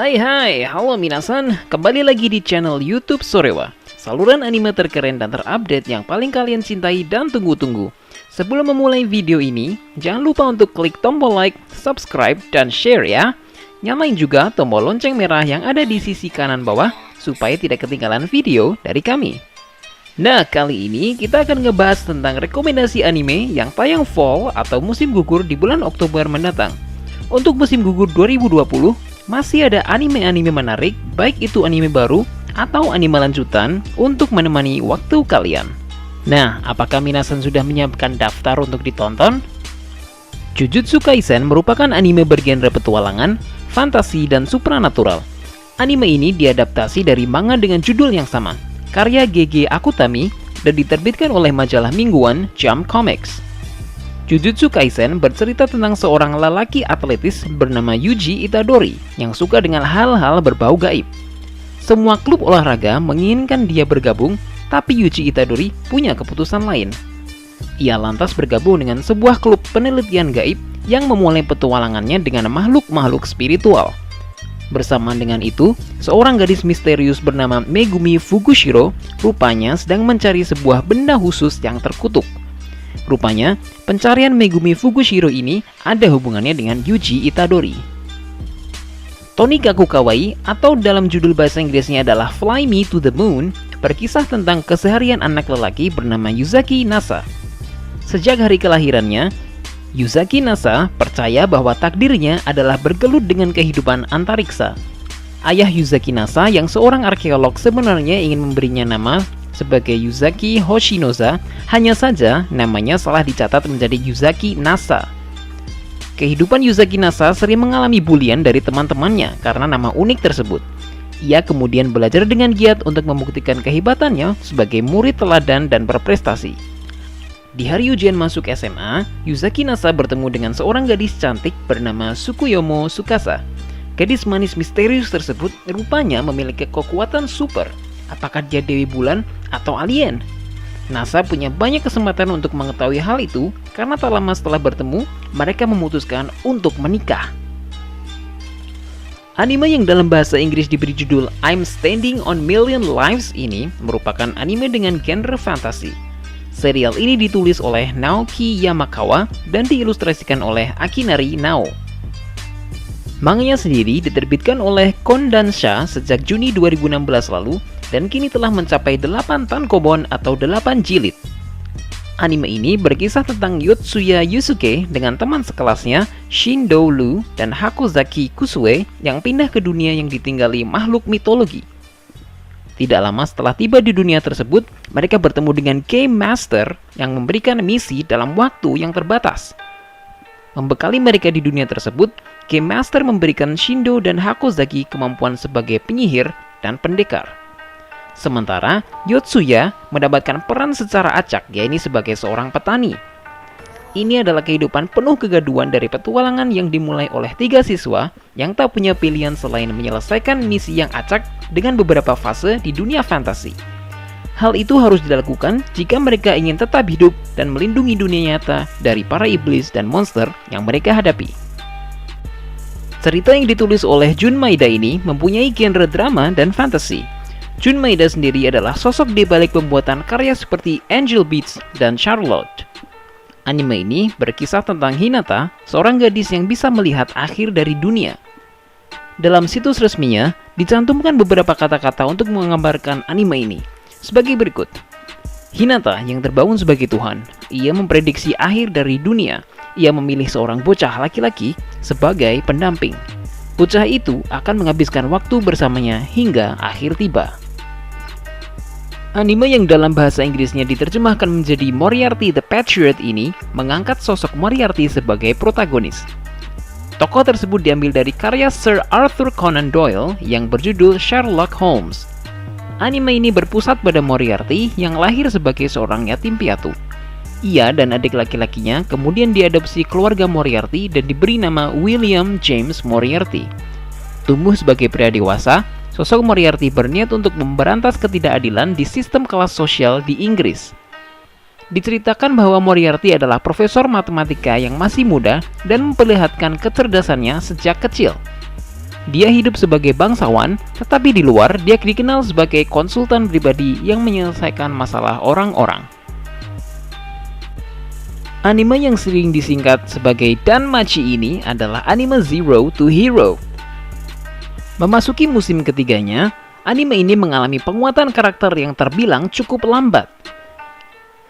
Hai, halo minasan, kembali lagi di channel YouTube Sorewa, saluran anime terkeren dan terupdate yang paling kalian cintai dan tunggu-tunggu. Sebelum memulai video ini, jangan lupa untuk klik tombol like, subscribe, dan share ya. Nyalain juga tombol lonceng merah yang ada di sisi kanan bawah, supaya tidak ketinggalan video dari kami. Nah, kali ini kita akan ngebahas tentang rekomendasi anime yang tayang fall atau musim gugur di bulan Oktober mendatang. Untuk musim gugur 2020, masih ada anime-anime menarik, baik itu anime baru atau anime lanjutan untuk menemani waktu kalian. Nah, apakah minasan sudah menyiapkan daftar untuk ditonton? Jujutsu Kaisen merupakan anime bergenre petualangan, fantasi, dan supranatural. Anime ini diadaptasi dari manga dengan judul yang sama, karya G.G. Akutami, dan diterbitkan oleh majalah mingguan Jump Comics. Jujutsu Kaisen bercerita tentang seorang lelaki atletis bernama Yuji Itadori yang suka dengan hal-hal berbau gaib. Semua klub olahraga menginginkan dia bergabung, tapi Yuji Itadori punya keputusan lain. Ia lantas bergabung dengan sebuah klub penelitian gaib yang memulai petualangannya dengan makhluk-makhluk spiritual. Bersamaan dengan itu, seorang gadis misterius bernama Megumi Fukushiro rupanya sedang mencari sebuah benda khusus yang terkutuk. Rupanya, pencarian Megumi Fukushiro ini ada hubungannya dengan Yuji Itadori. Tonikaku Kawaii atau dalam judul bahasa Inggrisnya adalah Fly Me to the Moon berkisah tentang keseharian anak lelaki bernama Yuzaki Nasa. Sejak hari kelahirannya, Yuzaki Nasa percaya bahwa takdirnya adalah bergelut dengan kehidupan antariksa. Ayah Yuzaki Nasa yang seorang arkeolog sebenarnya ingin memberinya nama sebagai Yuzaki Hoshinoza, hanya saja namanya salah dicatat menjadi Yuzaki Nasa. Kehidupan Yuzaki Nasa sering mengalami bulian dari teman-temannya karena nama unik tersebut. Ia kemudian belajar dengan giat untuk membuktikan kehebatannya sebagai murid teladan dan berprestasi. Di hari ujian masuk SMA, Yuzaki Nasa bertemu dengan seorang gadis cantik bernama Tsukuyomo Tsukasa. Gadis manis misterius tersebut rupanya memiliki kekuatan super. Apakah dia Dewi Bulan atau alien? Nasa punya banyak kesempatan untuk mengetahui hal itu karena tak lama setelah bertemu, mereka memutuskan untuk menikah. Anime yang dalam bahasa Inggris diberi judul I'm Standing on Million Lives ini merupakan anime dengan genre fantasi. Serial ini ditulis oleh Naoki Yamakawa dan diilustrasikan oleh Akinari Nao. Manganya sendiri diterbitkan oleh Kodansha sejak Juni 2016 lalu dan kini telah mencapai 8 tankobon atau 8 jilid. Anime ini berkisah tentang Yotsuya Yusuke dengan teman sekelasnya Shindo Lu dan Hakozaki Kusue yang pindah ke dunia yang ditinggali makhluk mitologi. Tidak lama setelah tiba di dunia tersebut, mereka bertemu dengan Game Master yang memberikan misi dalam waktu yang terbatas. Membekali mereka di dunia tersebut, Game Master memberikan Shindo dan Hakozaki kemampuan sebagai penyihir dan pendekar. Sementara, Yotsuya mendapatkan peran secara acak, yaitu sebagai seorang petani. Ini adalah kehidupan penuh kegaduhan dari petualangan yang dimulai oleh 3 siswa yang tak punya pilihan selain menyelesaikan misi yang acak dengan beberapa fase di dunia fantasi. Hal itu harus dilakukan jika mereka ingin tetap hidup dan melindungi dunia nyata dari para iblis dan monster yang mereka hadapi. Cerita yang ditulis oleh Jun Maeda ini mempunyai genre drama dan fantasi. Jun Maeda sendiri adalah sosok di balik pembuatan karya seperti Angel Beats dan Charlotte. Anime ini berkisah tentang Hinata, seorang gadis yang bisa melihat akhir dari dunia. Dalam situs resminya, dicantumkan beberapa kata-kata untuk menggambarkan anime ini. Sebagai berikut. Hinata yang terbangun sebagai Tuhan, ia memprediksi akhir dari dunia. Ia memilih seorang bocah laki-laki sebagai pendamping. Bocah itu akan menghabiskan waktu bersamanya hingga akhir tiba. Anime yang dalam bahasa Inggrisnya diterjemahkan menjadi Moriarty the Patriot ini mengangkat sosok Moriarty sebagai protagonis. Tokoh tersebut diambil dari karya Sir Arthur Conan Doyle yang berjudul Sherlock Holmes. Anime ini berpusat pada Moriarty yang lahir sebagai seorang yatim piatu. Ia dan adik laki-lakinya kemudian diadopsi keluarga Moriarty dan diberi nama William James Moriarty. Tumbuh sebagai pria dewasa, sosok Moriarty berniat untuk memberantas ketidakadilan di sistem kelas sosial di Inggris. Diceritakan bahwa Moriarty adalah profesor matematika yang masih muda dan memperlihatkan kecerdasannya sejak kecil. Dia hidup sebagai bangsawan, tetapi di luar dia dikenal sebagai konsultan pribadi yang menyelesaikan masalah orang-orang. Anime yang sering disingkat sebagai Danmachi ini adalah anime Zero to Hero. Memasuki musim ketiganya, anime ini mengalami penguatan karakter yang terbilang cukup lambat.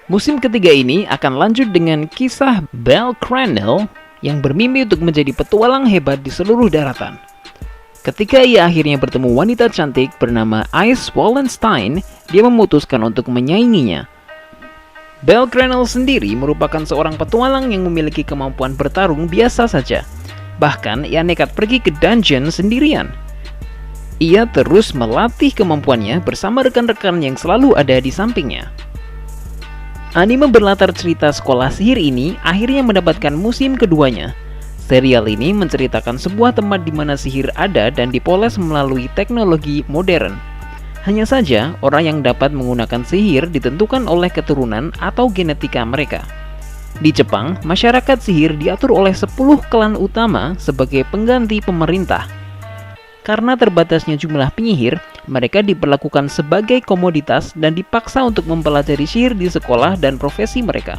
Musim ketiga ini akan lanjut dengan kisah Belle Cranel yang bermimpi untuk menjadi petualang hebat di seluruh daratan. Ketika ia akhirnya bertemu wanita cantik bernama Ice Wallenstein, dia memutuskan untuk menyainginya. Belle Cranel sendiri merupakan seorang petualang yang memiliki kemampuan bertarung biasa saja. Bahkan ia nekat pergi ke dungeon sendirian. Ia terus melatih kemampuannya bersama rekan-rekan yang selalu ada di sampingnya. Anime berlatar cerita sekolah sihir ini akhirnya mendapatkan musim keduanya. Serial ini menceritakan sebuah tempat di mana sihir ada dan dipoles melalui teknologi modern. Hanya saja, orang yang dapat menggunakan sihir ditentukan oleh keturunan atau genetika mereka. Di Jepang, masyarakat sihir diatur oleh 10 klan utama sebagai pengganti pemerintah. Karena terbatasnya jumlah penyihir, mereka diperlakukan sebagai komoditas dan dipaksa untuk mempelajari sihir di sekolah dan profesi mereka.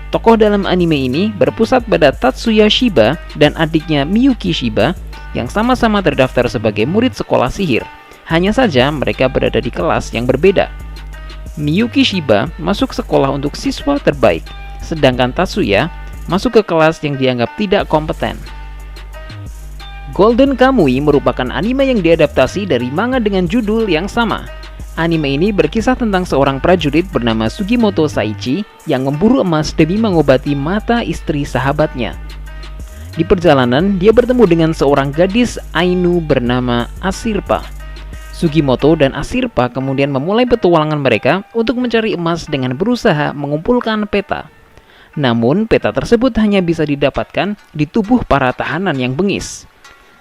Tokoh dalam anime ini berpusat pada Tatsuya Shiba dan adiknya Miyuki Shiba yang sama-sama terdaftar sebagai murid sekolah sihir. Hanya saja mereka berada di kelas yang berbeda. Miyuki Shiba masuk sekolah untuk siswa terbaik, sedangkan Tatsuya masuk ke kelas yang dianggap tidak kompeten. Golden Kamui merupakan anime yang diadaptasi dari manga dengan judul yang sama. Anime ini berkisah tentang seorang prajurit bernama Sugimoto Saichi yang memburu emas demi mengobati mata istri sahabatnya. Di perjalanan, dia bertemu dengan seorang gadis Ainu bernama Asirpa. Sugimoto dan Asirpa kemudian memulai petualangan mereka untuk mencari emas dengan berusaha mengumpulkan peta. Namun, peta tersebut hanya bisa didapatkan di tubuh para tahanan yang bengis.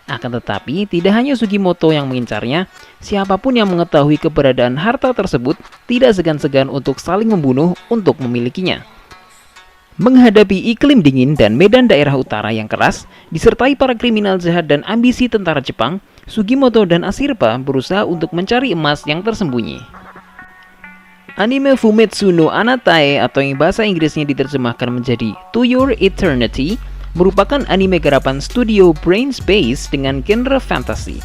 Akan tetapi, tidak hanya Sugimoto yang mengincarnya, siapapun yang mengetahui keberadaan harta tersebut tidak segan-segan untuk saling membunuh untuk memilikinya. Menghadapi iklim dingin dan medan daerah utara yang keras, disertai para kriminal jahat dan ambisi tentara Jepang, Sugimoto dan Asirpa berusaha untuk mencari emas yang tersembunyi. Anime Fumetsu no Anatae atau yang bahasa Inggrisnya diterjemahkan menjadi To Your Eternity merupakan anime garapan studio Brain Space dengan genre fantasy.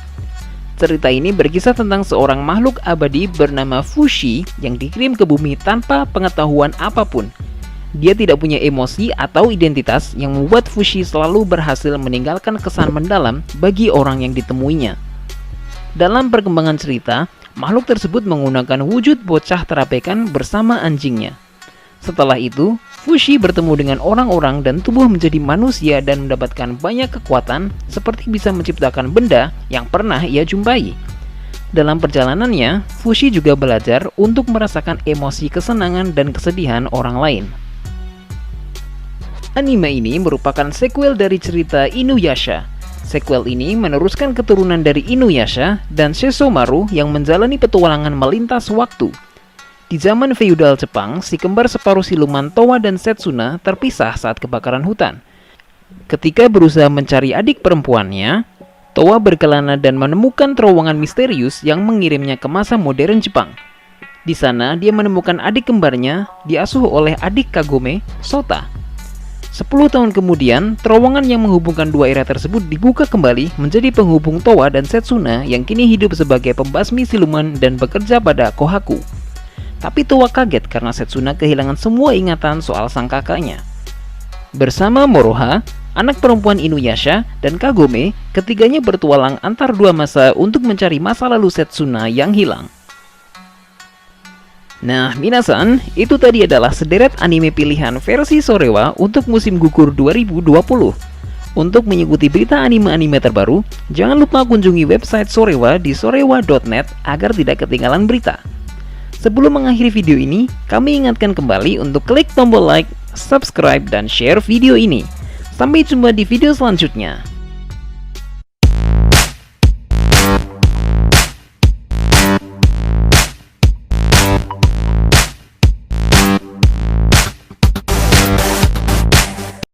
Cerita ini berkisah tentang seorang makhluk abadi bernama Fushi yang dikirim ke bumi tanpa pengetahuan apapun. Dia tidak punya emosi atau identitas yang membuat Fushi selalu berhasil meninggalkan kesan mendalam bagi orang yang ditemuinya. Dalam perkembangan cerita, makhluk tersebut menggunakan wujud bocah terabaikan bersama anjingnya. Setelah itu, Fushi bertemu dengan orang-orang dan tumbuh menjadi manusia dan mendapatkan banyak kekuatan seperti bisa menciptakan benda yang pernah ia jumpai. Dalam perjalanannya, Fushi juga belajar untuk merasakan emosi kesenangan dan kesedihan orang lain. Anime ini merupakan sequel dari cerita Inuyasha. Sequel ini meneruskan keturunan dari Inuyasha dan Sesshomaru yang menjalani petualangan melintas waktu. Di zaman feudal Jepang, si kembar separuh siluman Towa dan Setsuna terpisah saat kebakaran hutan. Ketika berusaha mencari adik perempuannya, Towa berkelana dan menemukan terowongan misterius yang mengirimnya ke masa modern Jepang. Di sana, dia menemukan adik kembarnya diasuh oleh adik Kagome, Sota. 10 tahun kemudian, terowongan yang menghubungkan dua era tersebut dibuka kembali menjadi penghubung Towa dan Setsuna yang kini hidup sebagai pembasmi siluman dan bekerja pada Kohaku. Tapi Towa kaget karena Setsuna kehilangan semua ingatan soal sang kakaknya. Bersama Moroha, anak perempuan Inuyasha, dan Kagome, ketiganya bertualang antar dua masa untuk mencari masa lalu Setsuna yang hilang. Nah, minasan, itu tadi adalah sederet anime pilihan versi Shorewa untuk musim gugur 2020. Untuk mengikuti berita anime-anime terbaru, jangan lupa kunjungi website Shorewa di shorewa.net agar tidak ketinggalan berita. Sebelum mengakhiri video ini, kami ingatkan kembali untuk klik tombol like, subscribe, dan share video ini. Sampai jumpa di video selanjutnya.